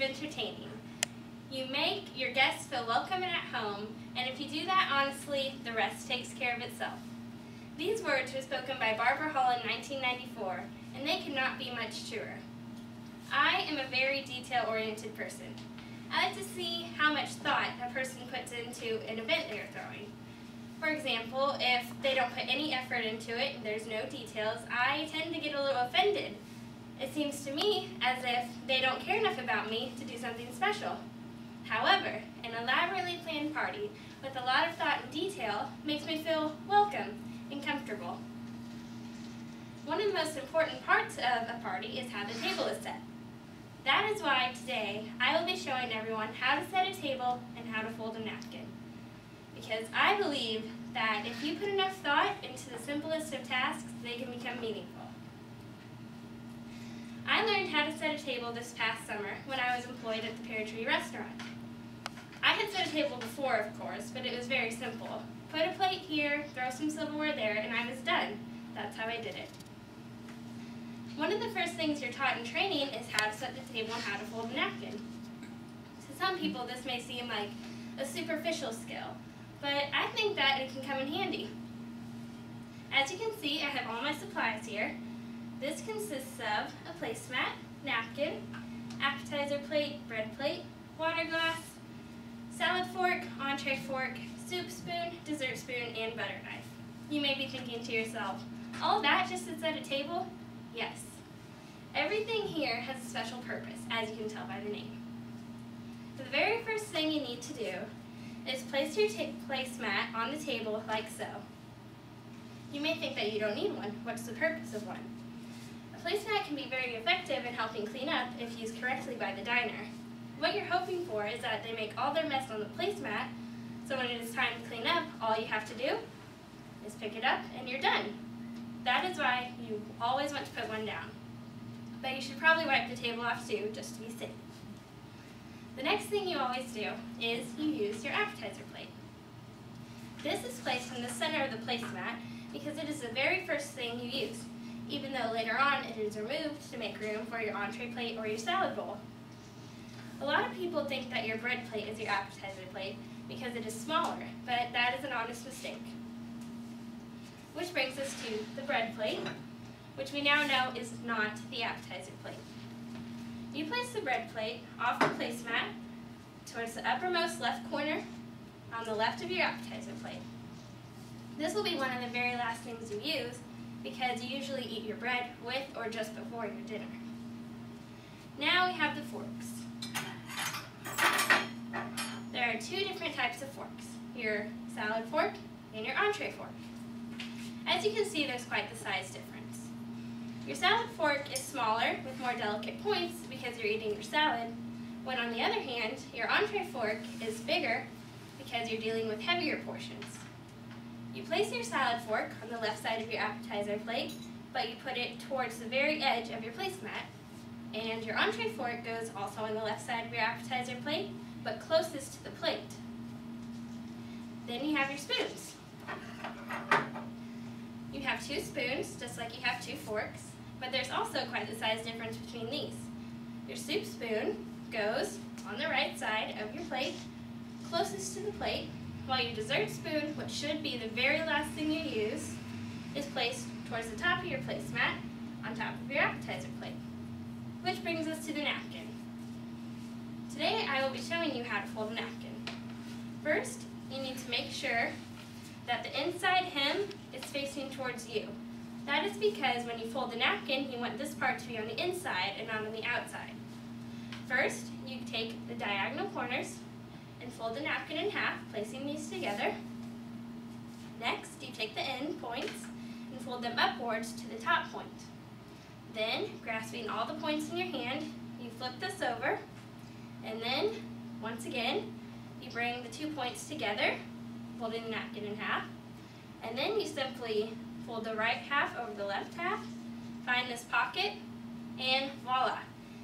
of entertaining. You make your guests feel welcome and at home, and if you do that honestly, the rest takes care of itself. These words were spoken by Barbara Hall in 1994, and they could not be much truer. I am a very detail-oriented person. I like to see how much thought a person puts into an event they are throwing. For example, if they don't put any effort into it and there's no details, I tend to get a little offended. It seems to me as if they don't care enough about me to do something special. However, an elaborately planned party with a lot of thought and detail makes me feel welcome and comfortable. One of the most important parts of a party is how the table is set. That is why today I will be showing everyone how to set a table and how to fold a napkin. Because I believe that if you put enough thought into the simplest of tasks, they can become meaningful. I learned how to set a table this past summer when I was employed at the Pear Tree restaurant. I had set a table before, of course, but it was very simple. Put a plate here, throw some silverware there, and I was done. That's how I did it. One of the first things you're taught in training is how to set the table and how to fold a napkin. To some people, this may seem like a superficial skill, but I think that it can come in handy. As you can see, I have all my supplies here. This consists of a placemat, napkin, appetizer plate, bread plate, water glass, salad fork, entree fork, soup spoon, dessert spoon, and butter knife. You may be thinking to yourself, all that just sits at a table? Yes. Everything here has a special purpose, as you can tell by the name. The very first thing you need to do is place your placemat on the table like so. You may think that you don't need one. What's the purpose of one? A placemat can be very effective in helping clean up if used correctly by the diner. What you're hoping for is that they make all their mess on the placemat, so when it is time to clean up, all you have to do is pick it up and you're done. That is why you always want to put one down. But you should probably wipe the table off too, just to be safe. The next thing you always do is you use your appetizer plate. This is placed in the center of the placemat because it is the very first thing you use, even though later on it is removed to make room for your entree plate or your salad bowl. A lot of people think that your bread plate is your appetizer plate because it is smaller, but that is an honest mistake. Which brings us to the bread plate, which we now know is not the appetizer plate. You place the bread plate off the placemat towards the uppermost left corner on the left of your appetizer plate. This will be one of the very last things you use because you usually eat your bread with or just before your dinner. Now we have the forks. There are two different types of forks, your salad fork and your entree fork. As you can see, there's quite the size difference. Your salad fork is smaller with more delicate points because you're eating your salad, when on the other hand, your entree fork is bigger because you're dealing with heavier portions. You place your salad fork on the left side of your appetizer plate, but you put it towards the very edge of your placemat, and your entree fork goes also on the left side of your appetizer plate, but closest to the plate. Then you have your spoons. You have two spoons, just like you have two forks, but there's also quite the size difference between these. Your soup spoon goes on the right side of your plate, closest to the plate, while your dessert spoon, which should be the very last thing you use, is placed towards the top of your placemat, on top of your appetizer plate. Which brings us to the napkin. Today I will be showing you how to fold a napkin. First, you need to make sure that the inside hem is facing towards you. That is because when you fold the napkin, you want this part to be on the inside and not on the outside. First, you take the diagonal corners and fold the napkin in half, placing these together. Next, you take the end points and fold them upwards to the top point. Then, grasping all the points in your hand, you flip this over, and then, once again, you bring the 2 points together, folding the napkin in half, and then you simply fold the right half over the left half, find this pocket, and voila!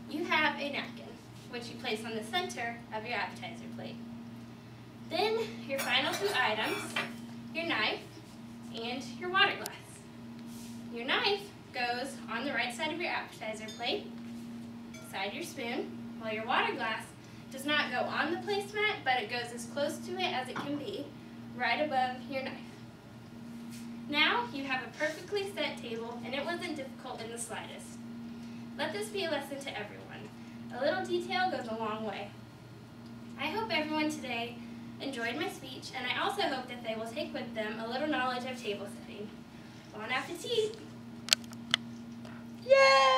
You have a napkin, which you place on the center of your appetizer plate. Then, your final two items, your knife and your water glass. Your knife goes on the right side of your appetizer plate, beside your spoon, while your water glass does not go on the placemat, but it goes as close to it as it can be, right above your knife. Now you have a perfectly set table, and it wasn't difficult in the slightest. Let this be a lesson to everyone. A little detail goes a long way. I hope everyone today enjoyed my speech, and I also hope that they will take with them a little knowledge of table setting. Bon appetit! Yay!